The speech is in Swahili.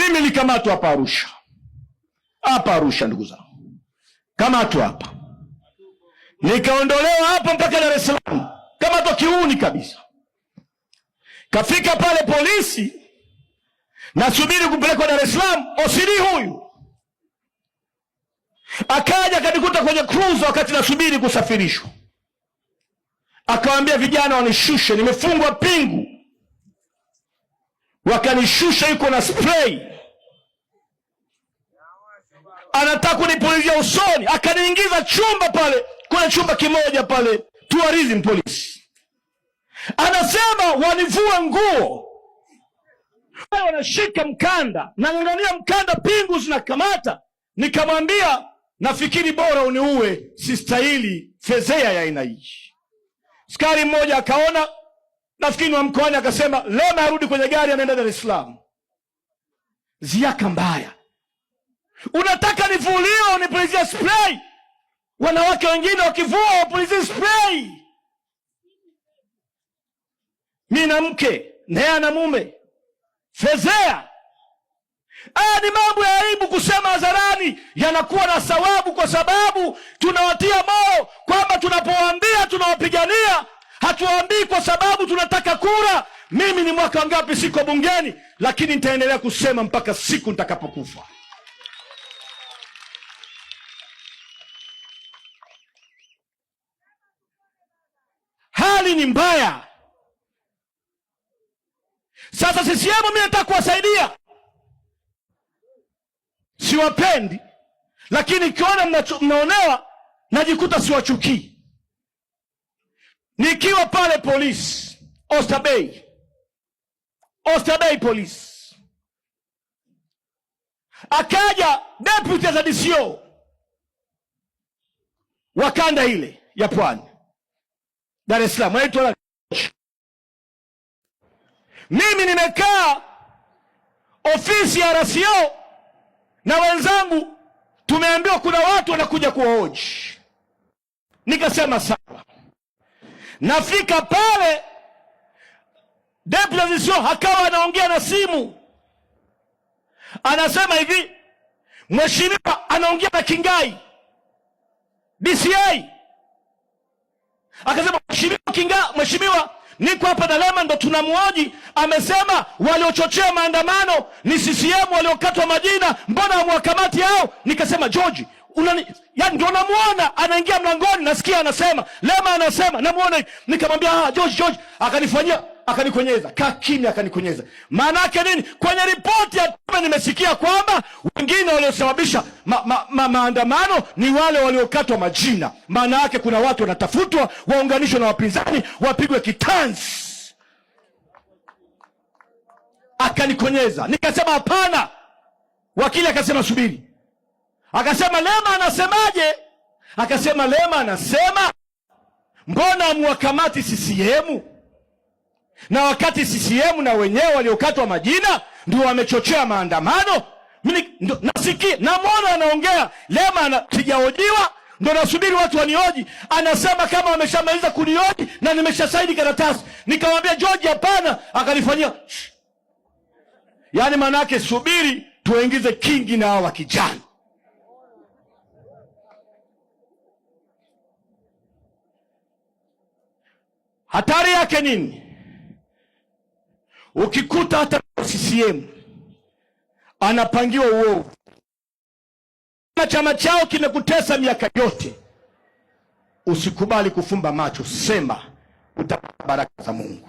Mimi nikamatwa hapa Arusha. Hapa Arusha ndugu zangu. Kamatwa hapa. Nikaondolewa hapa mpaka Dar es Salaam. Kamatwa kiuni kabisa. Kafika pale polisi, nasubiri kupelekwa Dar es Salaam, OCD huyu akaja akanikuta kwenye cruise wakati nasubiri kusafirishwa. Akawaambia vijana wanishushe, nimefungwa pingu. Wakanishusha, yuko na spray. Anataka kunipulizia usoni, akaniingiza chumba pale, kuna chumba kimoja pale, tourism police. Anasema wanivue nguo. Wanashika mkanda, nang'ang'ania mkanda, pingu zinakamata. Nikamwambia nafikiri bora uniue, sistahili fezea ya aina hii. Askari mmoja akaona, nafikiri wa mkoani, akasema leo narudi kwenye gari, anaenda Dar es Salaam. Ziaka mbaya. Unataka nivuliwe unipulizie spray? Wanawake wengine wakivua wapulizie spray. Mimi na mke, naye ana mume. Fezea. Ni mambo ya aibu kusema hadharani, yanakuwa na thawabu kwa sababu tunawatia moyo kwamba tunapowaambia tunawapigania, hatuwaambii kwa sababu tunataka kura. Mimi ni mwaka ngapi siko bungeni, lakini nitaendelea kusema mpaka siku nitakapokufa. Hali ni mbaya. Sasa CCM mimi nataka kuwasaidia. Siwapendi, lakini ikiona mnaonewa najikuta siwachukii. Nikiwa pale polisi Oyster Bay police, akaja deputy za DCO wa kanda ile ya Pwani Dar es Salaam, anaitwa. Mimi nimekaa ofisi ya RCO na wenzangu, tumeambiwa kuna watu wanakuja kuhoji. Nikasema sawa. Nafika pale, deputy DCO akawa anaongea na simu. Anasema hivi, mheshimiwa anaongea na Kingai DCA. Akasema mheshimiwa niko hapa na Lema ndo tunamuoji, amesema waliochochea maandamano ni CCM waliokatwa majina, mbona hamwakamati hao? Nikasema George, yani ndio namuona anaingia mlangoni, nasikia anasema Lema anasema, namuona. Nikamwambia George, akanikonyeza, kaa kimya, akanikonyeza. Maana yake nini? Kwenye ripoti ya tume nimesikia kwamba wengine waliosababisha maandamano ni wale waliokatwa majina. Maana yake kuna watu wanatafutwa, waunganishwe na wapinzani, wapigwe kitanzi. Akanikonyeza. Nikasema hapana. Wakili akasema subiri. Akasema Lema anasemaje? Akasema Lema anasema mbona hamwakamati CCM? Na wakati CCM na wenyewe waliokatwa majina ndio wamechochea maandamano. Mimi nasikia, namuona anaongea Lema, sijahojiwa, ndio nasubiri watu wanioji. Anasema kama wameshamaliza kunioji na nimeshasaini karatasi. Nikamwambia George hapana, akanifanyia. Yaani maana yake subiri tuingize kingi na hawa kijana. Hatari yake nini? Ukikuta hata CCM anapangiwa uovu, na chama chao kimekutesa miaka yote, usikubali kufumba macho, sema utapata baraka za Mungu.